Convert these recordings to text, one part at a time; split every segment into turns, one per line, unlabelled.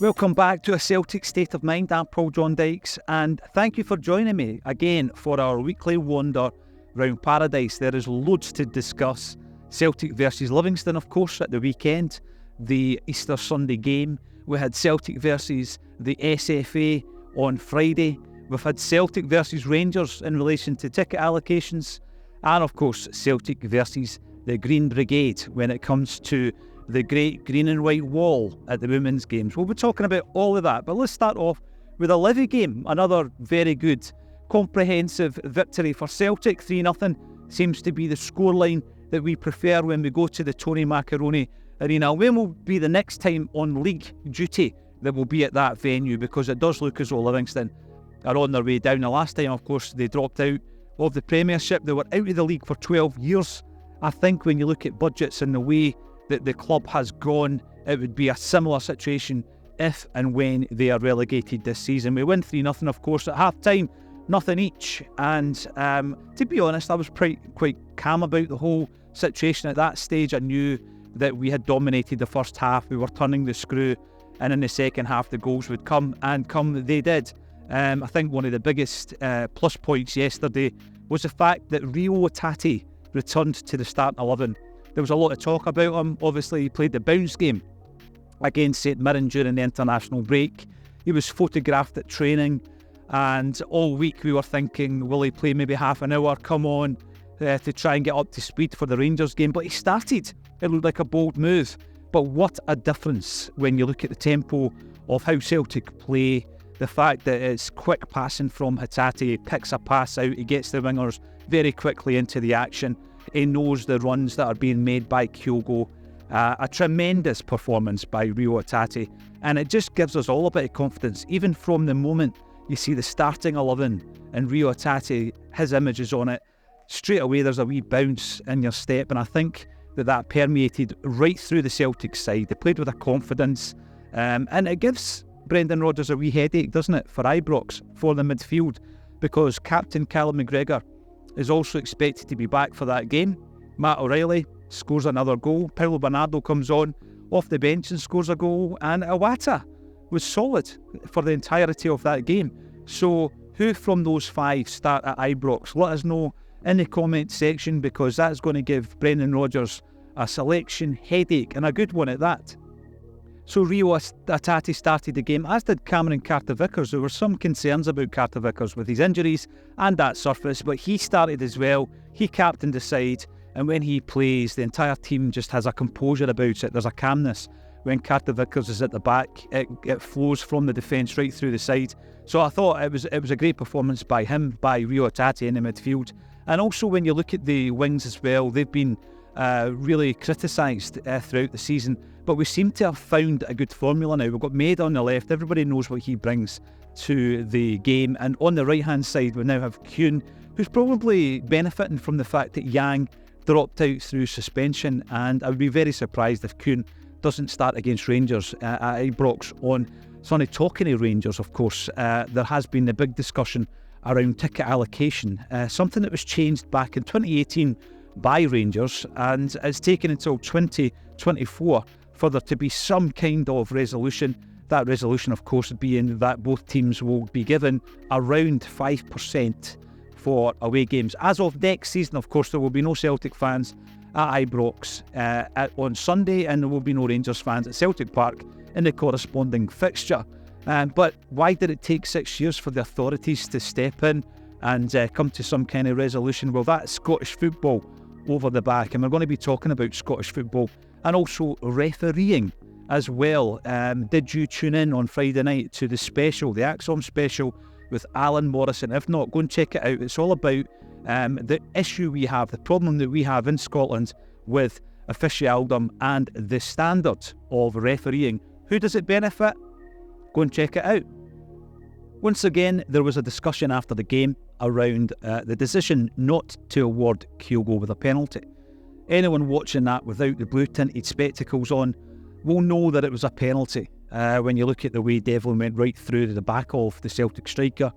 Welcome back to A Celtic State of Mind. I'm Paul John Dykes, and thank you for joining me again for our weekly wander round Paradise. There is loads to discuss. Celtic versus Livingston, of course, at the weekend, the Easter Sunday game. We had Celtic versus the SFA on Friday. We've had Celtic versus Rangers in relation to ticket allocations, and of course Celtic versus the Green Brigade when it comes to the great green and white wall at the women's games. We'll be talking about all of that, but let's start off with a Livy game. Another very good, comprehensive victory for Celtic. 3-0 seems to be the scoreline that we prefer when we go to the Tony Macaroni Arena. When will be the next time on league duty that will be at that venue? Because it does look as though Livingston are on their way down. The last time, of course, they dropped out of the Premiership. They were out of the league for 12 years. I think when you look at budgets and the way that the club has gone, it would be a similar situation if and when they are relegated this season. We win 3-0, of course, at half-time, nothing each. And to be honest, I was quite calm about the whole situation at that stage. I knew that we had dominated the first half. We were turning the screw, and in the second half, the goals would come, and come they did. I think one of the biggest plus points yesterday was the fact that Rio Otati returned to the starting 11. There was a lot of talk about him. Obviously, he played the bounce game against St Mirren during the international break. He was photographed at training, and all week we were thinking, will he play maybe half an hour, come on, to try and get up to speed for the Rangers game? But he started. It looked like a bold move. But what a difference when you look at the tempo of how Celtic play. The fact that it's quick passing from Hatate, he picks a pass out, he gets the wingers very quickly into the action. He knows the runs that are being made by Kyogo. A tremendous performance by Rio Otati. And it just gives us all a bit of confidence. Even from the moment you see the starting 11 and Rio Otati, his image is on it, straight away there's a wee bounce in your step. And I think that permeated right through the Celtic side. They played with a confidence. And it gives Brendan Rodgers a wee headache, doesn't it, for Ibrox, for the midfield. Because Captain Callum McGregor is also expected to be back for that game. Matt O'Reilly scores another goal. Paulo Bernardo comes on off the bench and scores a goal. And Iwata was solid for the entirety of that game. So who from those five start at Ibrox? Let us know in the comment section, because that's going to give Brendan Rodgers a selection headache, and a good one at that. So Rio Otati started the game, as did Cameron Carter-Vickers. There were some concerns about Carter-Vickers with his injuries and that surface, but he started as well. He captained the side, and when he plays, the entire team just has a composure about it. There's a calmness. When Carter-Vickers is at the back, it flows from the defence right through the side. So I thought it was a great performance by him, by Rio Otati in the midfield. And also when you look at the wings as well, they've been really criticised throughout the season, but we seem to have found a good formula now. We've got Maida on the left. Everybody knows what he brings to the game. And on the right-hand side, we now have Kuhn, who's probably benefiting from the fact that Yang dropped out through suspension. And I would be very surprised if Kuhn doesn't start against Rangers at Ibrox on Sunday. Talking of Rangers, of course, there has been a big discussion around ticket allocation, something that was changed back in 2018 by Rangers, and it's taken until 2024 for there to be some kind of resolution. That resolution, of course, being that both teams will be given around 5% for away games. As of next season, of course, there will be no Celtic fans at Ibrox on Sunday, and there will be no Rangers fans at Celtic Park in the corresponding fixture. But why did it take 6 years for the authorities to step in and come to some kind of resolution? Well, that's Scottish football over the back, and we're going to be talking about Scottish football and also refereeing as well. Did you tune in on Friday night to the special, the Acsom special with Alan Morrison? If not, go and check it out. It's all about the issue we have, the problem that we have in Scotland with officialdom and the standard of refereeing. Who does it benefit? Go and check it out. Once again, there was a discussion after the game around the decision not to award Kyogo with a penalty. Anyone watching that without the blue-tinted spectacles on will know that it was a penalty. When you look at the way Devlin went right through to the back of the Celtic striker,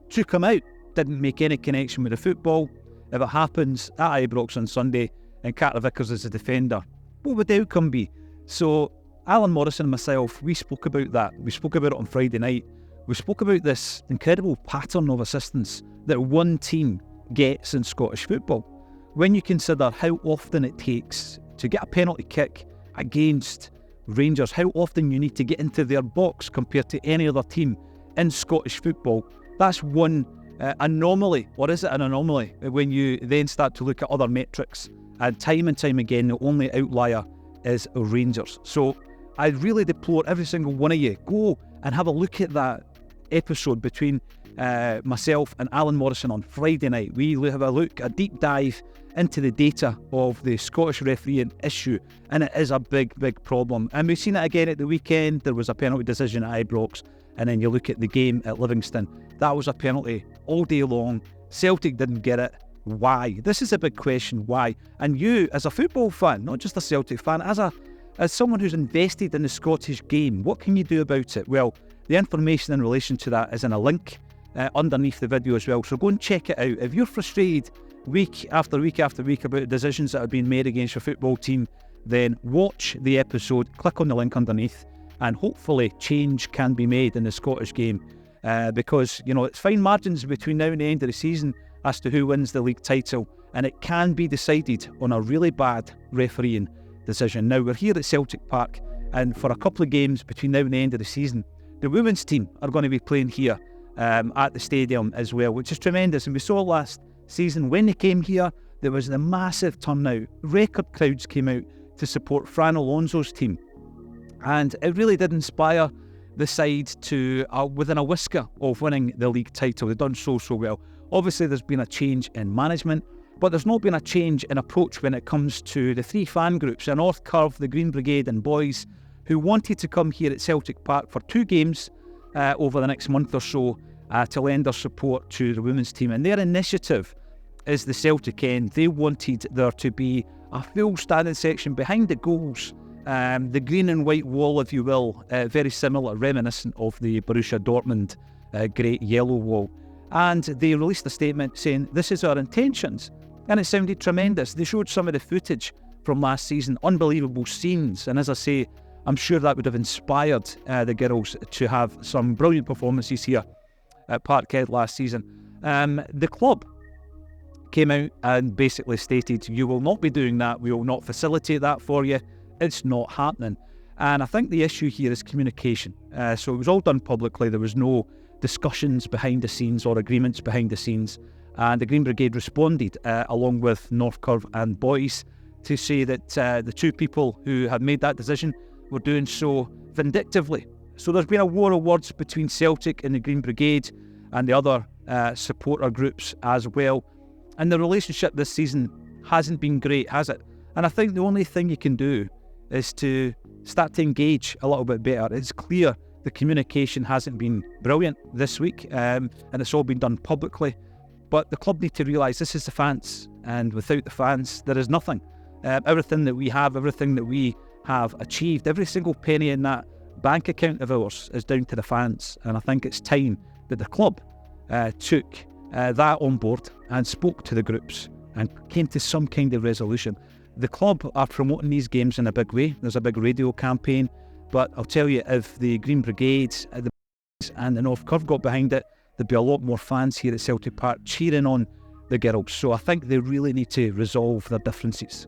took him out, didn't make any connection with the football, if it happens at Ibrox on Sunday and Carter Vickers is the defender, what would the outcome be? So Alan Morrison and myself, we spoke about that. We spoke about it on Friday night. We spoke about this incredible pattern of assistance that one team gets in Scottish football. When you consider how often it takes to get a penalty kick against Rangers, how often you need to get into their box compared to any other team in Scottish football, that's one anomaly. Or is it an anomaly when you then start to look at other metrics? And time again, the only outlier is Rangers. So I really deplore every single one of you, go and have a look at that episode between myself and Alan Morrison on Friday night. We have a deep dive into the data of the Scottish refereeing issue, and it is a big problem. And we've seen it again at the weekend. There was a penalty decision at Ibrox, and then you look at the game at Livingston. That was a penalty all day long. Celtic didn't get it. Why? This is a big question. Why? And you, as a football fan, not just a Celtic fan, as someone who's invested in the Scottish game, what can you do about it? Well, the information in relation to that is in a link underneath the video as well. So go and check it out. If you're frustrated week after week after week about decisions that have been made against your football team, then watch the episode, click on the link underneath, and hopefully change can be made in the Scottish game. Because, it's fine margins between now and the end of the season as to who wins the league title, and it can be decided on a really bad refereeing decision. Now, we're here at Celtic Park, and for a couple of games between now and the end of the season, the women's team are going to be playing here at the stadium as well, which is tremendous. And we saw last season when they came here, there was a massive turnout. Record crowds came out to support Fran Alonso's team, and it really did inspire the side to within a whisker of winning the league title. They've done so well. Obviously, there's been a change in management, but there's not been a change in approach when it comes to the three fan groups, the North Curve, the Green Brigade and Boys, who wanted to come here at Celtic Park for 2 games over the next month or so to lend their support to the women's team. And their initiative is the Celtic end. They wanted there to be a full standing section behind the goals, the green and white wall, if you will, very similar, reminiscent of the Borussia Dortmund great yellow wall. And they released a statement saying, this is our intentions. And it sounded tremendous. They showed some of the footage from last season, unbelievable scenes. And as I say, I'm sure that would have inspired the girls to have some brilliant performances here at Parkhead last season. The club came out and basically stated, you will not be doing that. We will not facilitate that for you. It's not happening. And I think the issue here is communication. So it was all done publicly. There was no discussions behind the scenes or agreements behind the scenes. And the Green Brigade responded, along with North Curve and Boys, to say that the two people who had made that decision were doing so vindictively. So there's been a war of words between Celtic and the Green Brigade and the other supporter groups as well. And the relationship this season hasn't been great, has it? And I think the only thing you can do is to start to engage a little bit better. It's clear the communication hasn't been brilliant this week, and it's all been done publicly. But the club need to realise this is the fans, and without the fans, there is nothing. Everything that we have achieved, every single penny in that bank account of ours is down to the fans. And I think it's time that the club took that on board and spoke to the groups and came to some kind of resolution. The club are promoting these games in a big way. There's a big radio campaign. But I'll tell you, if the Green Brigade and the North Curve got behind it, there'd be a lot more fans here at Celtic Park cheering on the girls. So I think they really need to resolve their differences.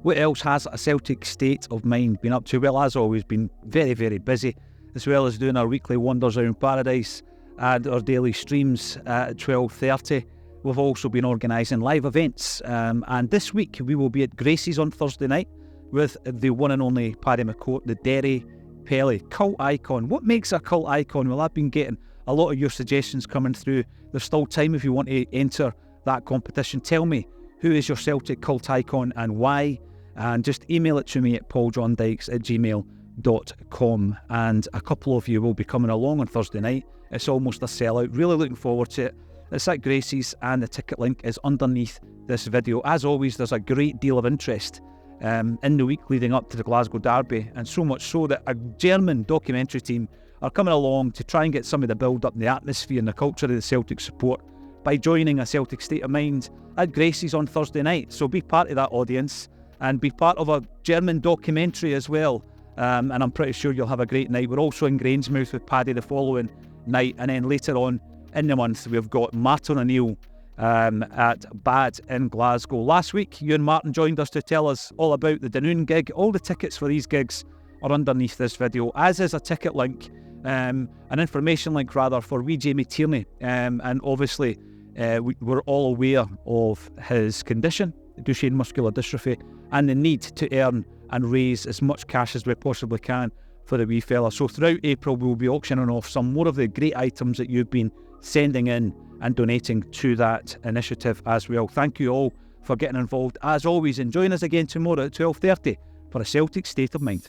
What else has a Celtic state of mind been up to? Well, as always, been very, very busy, as well as doing our weekly Wonders Around Paradise and our daily streams at 12:30. We've also been organising live events. And this week we will be at Gracie's on Thursday night with the one and only Paddy McCourt, the Derry Pelly cult icon. What makes a cult icon? Well, I've been getting a lot of your suggestions coming through. There's still time if you want to enter that competition. Tell me, who is your Celtic cult icon and why? And just email it to me at pauldrondykes@gmail.com. And a couple of you will be coming along on Thursday night. It's almost a sellout. Really looking forward to it. It's at Gracie's, and the ticket link is underneath this video. As always, there's a great deal of interest in the week leading up to the Glasgow Derby, and so much so that a German documentary team are coming along to try and get some of the build-up in the atmosphere and the culture of the Celtic support by joining A Celtic State of Mind at Gracie's on Thursday night. So be part of that audience and be part of a German documentary as well. And I'm pretty sure you'll have a great night. We're also in Grangemouth with Paddy the following night. And then later on in the month, we've got Martin O'Neill at Bad in Glasgow. Last week, you and Martin joined us to tell us all about the Dunoon gig. All the tickets for these gigs are underneath this video, as is a ticket link, an information link rather, for wee Jamie Tierney. And obviously, we're all aware of his condition, Duchenne muscular dystrophy, and the need to earn and raise as much cash as we possibly can for the wee fella. So throughout April, we'll be auctioning off some more of the great items that you've been sending in and donating to that initiative as well. Thank you all for getting involved as always, and join us again tomorrow at 12:30 for A Celtic State of Mind.